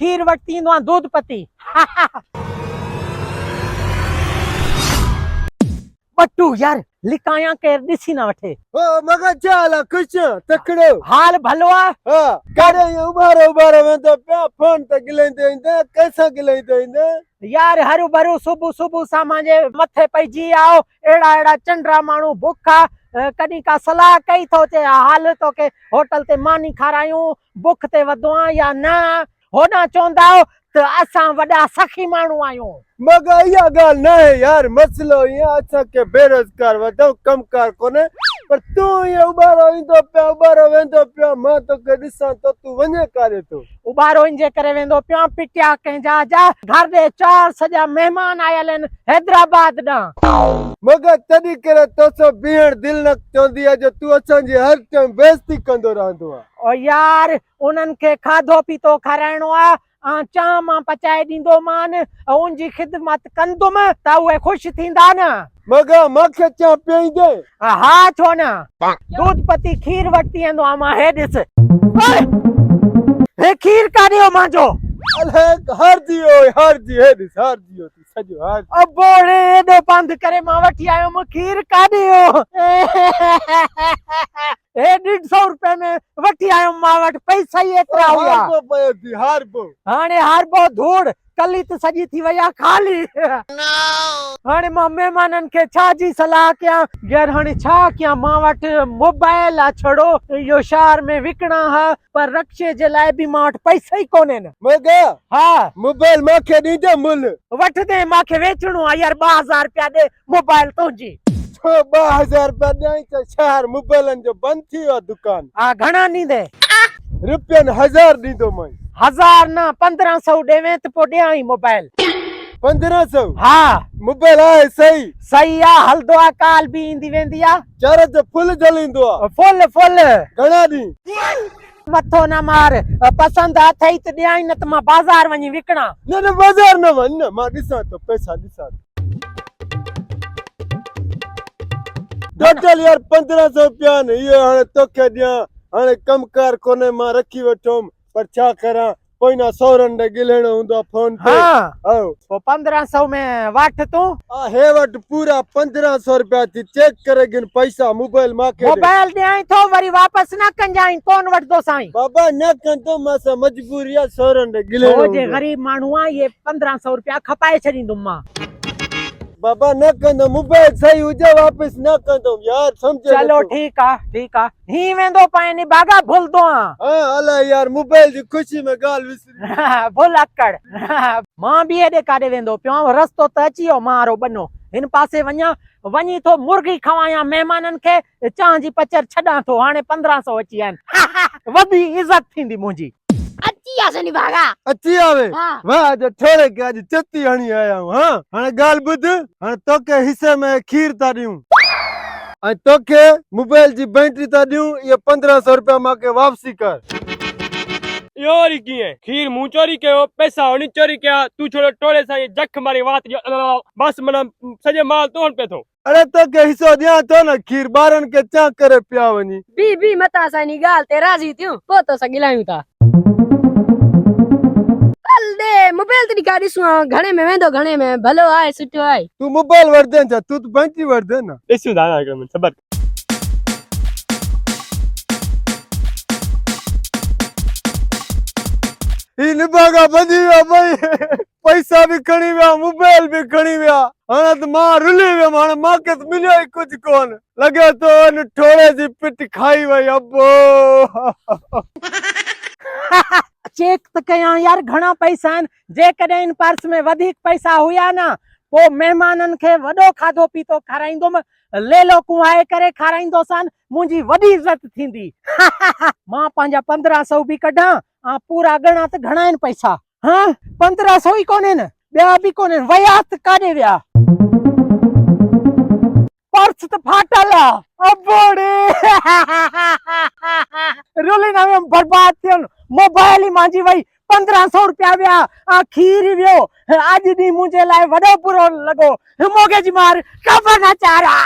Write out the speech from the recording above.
खीर वटि ईंदो आहे दूध पती। बट्टू यार लिकाया केर ॾिसी न वठे। ओ मगा चाल खुश तकड़ो हाल भलो आहे। हां करे उबारो उबारो वेंदो पिया फोन ते गिलाईंदे ईंदे कैसा गिलाईंदे ईंदे यार हरू भरू सुबह सुबह सा मुंहिंजे मथे पइजी आओ। अहिड़ा अहिड़ा चंडरा माण्हू बुखा कॾहिं का सलाह कई थो चे हाल तोखे होटल ते मानी खारायूं बुख ते वधो आहे या न। होॾां चवंदा आहियो त असां वॾा सखी माण्हू आहियूं। मगा इहा ॻाल्हि न आहे यार मसलो इहा असांखे बेरोज़गार वधो कमकार कोन्हे पर तूं इहो उबारो ईंदो पिया उबारो वेंदो पिया मां तोखे ॾिसां त तूं वञे काॾे थो। उबारो इन जे करे वेंदो पिया पिटिया कंहिंजा जा घर ॾे 4 सॼा महिमान आयल आहिनि हैदराबाद ॾांहुं। मगर तॾहिं करे तोसां बीहण दिलि न चवंदी आहे जो तूं असांजी हर टाइम बेइज़ती कंदो रहंदो आहे। ओ यार उन्हनि खे खाधो पीतो खाराइणो आहे चाह मां पचाए ॾींदोमान ऐं उनजी ख़िदमत कंदुमि त उहे ख़ुशि थींदा न। मगा मूंखे चाह पीआईंदे? हा छो न। दूध पती खीर वटि ईंदो आहे मां हे ॾिस हे खीर काॾे हो मुंहिंजो अले हारजी हे ॾिस हारजी तूं सॼो हार अबोड़े एॾो पंधु करे मां वठी आयुमि खीर काॾे हो। हे 150 रुपए में वठी आयुमि मां वटि पैसा ई एतिरा हुया। हाणे हारबो धूड़ कली त सॼी थी वई आहे खाली। हाणे मां महिमाननि खे छा जी सलाह कयां यार हाणे छा कयां मां वटि मोबाइल आहे छड़ो इहो शहर में विकणा हा पर रक्शे जे लाइ बि मां वटि पैसा ई कोन्हनि। मगा हा मोबाइल मूंखे ॾींदे मुल वठदे मूंखे वेचणो आहे यार 2000 रुपया ॾे मोबाइल तुंहिंजी। 2000 रुपया ॾियईं त शहर मोबाइलनि जो बंदि थी वियो दुकान। हा घणा ॾींदे? रुपयनि 1000 ॾींदो मैं। 1000 न 1500 ॾेवे त पोइ ॾियां मोबाइल। 1500? हा मोबाइल आहे सही? सही आहे हलंदो आहे काल बि ईंदी वेंदी आहे। चार्ज फुल जलींदो आहे? फुल घणा ॾींहं? मथो न मार पसंदि अथई त ॾियां न त मां बाज़ार वञी विकणा। न बाज़ार न वञ न मां ॾिसां तो पैसा ॾिसां टोटल यार 1500 रुपया न इहो हाणे तोखे ॾियां हाणे कमकार कोन्हे मां रखी वठोम पर छा करां कोई ना सौरन ॾे गिलणो हूंदो फोन ते। हां पोइ 1500 में वठ तूं। हे वटि पूरा 1500 रुपया थी चेक करे गिन पैसा मोबाइल मांखे मोबाइल ॾियां थो वरी वापस न कंजाई कोन वठदो साईं। बाबा न कंदो मां मजबूरी आहे सौरन ॾे गिलणो जे गरीब माण्हू आहे ये 1500 रुपया खपाए छॾींदुमि मां। बाबा न कंदो मोबाइल सही हुजे वापस न कंदो यार समझे। चलो ठीक आहे ही वेंदो पाए बागा भूलदो आ। हां अला यार मोबाइल जी खुशी में गाल विसरी भूल अकड़। मां भी एॾे काॾे वेंदो पियो रस्तो त अची वियो मारो बनो हिन पासे वञा वञी थो मुर्गी खवायां महिमाननि खे चाह जी पचर छॾां थो हाणे 1500 अची आहिनि वॾी इज़त थींदी मुंहिंजी। अची आसनी भागा अची आवे वाह जो ठोड़े के आज चत्ती हणी आया हूं। हां हाणे गाल बुध हाणे तोखे हिस्से में खीर ता ॾियूं ऐं तोखे मोबाइल जी बैटरी ता ॾियूं ये 1500 रुपया मांखे वापसी कर। योरी कीअं खीर मूं चोरी कयो पैसा हुन चोरी कया तू छोड़ो टोले सां जख मारी वात बस मन सॼो माल तोड़ पे थो। अरे तोखे हिस्सो ॾियां थो न खीर ॿारनि खे चा करे पिया वञी बी मता असांजी ॻाल्हि ते राज़ी थियूं पोइ तो असां गिलायूं था। हल दे मोबाइल ते ॾिका ॾिसूं घणे में वेंदो घणे में भलो आहे सुठो आहे। तू मोबाइल वठदे छा तू त बैटरी वठदे न ॾिसूं था न सबर ही निभागा बंदी विया भाई पैसा भी खणी विया मोबाइल भी खणी विया हाणे त मां रुली वियुमि हाणे मूंखे त मिलियो ई कुझु कोन लॻे थो हिन ठोड़े जी पिट खाई वई अबो। चेक त कयां यार घणा पैसा आहिनि जेकॾहिं इन पर्स में वधीक पैसा हुया न पोइ महिमाननि खे वॾो खाधो पीतो खाराईंदुमि लेलो कुहाए करे खाराईंदोसानि मुंहिंजी वॾी इज़त थींदी। मां पंहिंजा 1500 बि कढां पूरा गणा त घणा आहिनि पैसा। हाँ 1500 ई कोन्हनि ॿिया बि कोन्हनि वया त काॾे विया पर्स त फाटल आहे अबोड़े रुली न वियुमि बर्बाद थियो मोबाइल ई मुंहिंजी वई 1500 रुपया विया खीर वियो अॼु ॾींहुं मुंहिंजे लाइ वॾो बुरो लॻो मोगे जी मार कब न चारा।